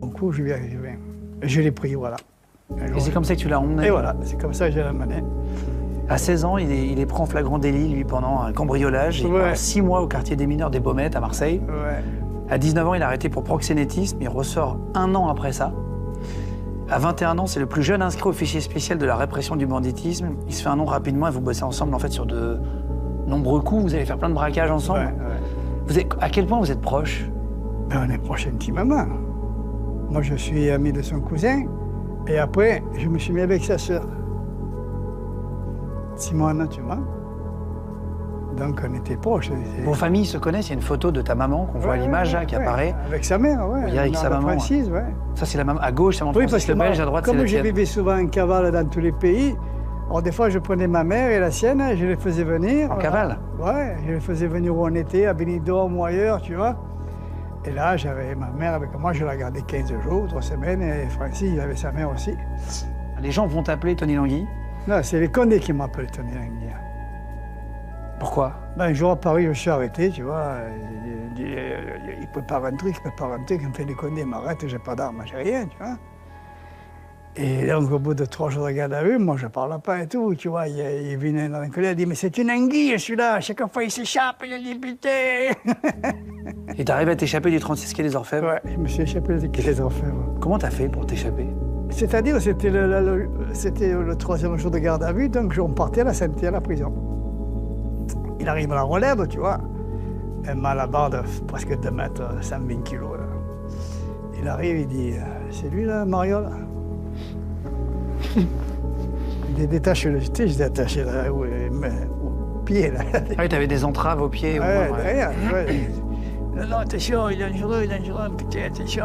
Au coup, je viens. Je l'ai pris, voilà. Et c'est comme ça que tu l'as emmené? Et voilà, c'est comme ça que je l'ai emmené. À 16 ans, il est pris en flagrant délit, lui, pendant un cambriolage. Il part 6 mois au quartier des mineurs des Baumettes, à Marseille. Ouais. À 19 ans, il est arrêté pour proxénétisme. Il ressort 1 an après ça. À 21 ans, c'est le plus jeune inscrit au fichier spécial de la répression du banditisme. Il se fait un nom rapidement et vous bossez ensemble, en fait, sur de nombreux coups. Vous allez faire plein de braquages ensemble. Ouais. À quel point vous êtes proches? Ben, on est proches intimement. Moi, je suis ami de son cousin. Et après, je me suis mis avec sa sœur. Simone, tu vois. Donc, on était proches. Vos familles se connaissent? Il y a une photo de ta maman qu'on voit à l'image, là, qui apparaît. Avec sa mère, ouais. Oui, avec sa maman. Francis, ouais. Ça, c'est la maman. À gauche, c'est mon Oui, Francis parce que le Belge, à droite, c'est comme la je tienne. vivais souvent en cavale dans tous les pays, alors des fois, je prenais ma mère et la sienne, je les faisais venir. En cavale? Ouais, je les faisais venir où on était, à Benidorm ou ailleurs, tu vois. Et là, j'avais ma mère avec moi, je la gardais 15 jours, 3 semaines, et Francis, il avait sa mère aussi. Les gens vont t'appeler Tony Langui? Non, c'est les Condés qui m'appellent Tony Langui. Pourquoi? Ben, un jour à Paris, je me suis arrêté, tu vois. Il peut pas rentrer, il peut pas rentrer. Quand fait les Condés, il m'arrête, j'ai pas d'armes, j'ai rien, tu vois. Et donc, au bout de 3 jours de garde à vue, moi, je parle pas et tout, tu vois. Il venait dans un collègue, il dit, mais c'est une anguille, celui-là. Chaque fois, il s'échappe, il a dit, putain. Et t'arrives à t'échapper du 36 quai des Orfèvres? Ouais, je me suis échappé des quais des Orfèvres. Comment t'as fait pour t'échapper? C'est-à-dire, c'était le 3e jour de garde à vue, donc on partait à la Santé, à la prison. Il arrive à la relève, tu vois. Un malabar de presque 2 mètres, 120 kilos. Là. Il arrive, il dit, c'est lui là, Mario là? Il détache le jeté, je l'ai attaché là, au pied là. Ah oui, t'avais des entraves aux pieds. Ouais, derrière. Ouais. Non, attention, il est dangereux, putain, attention.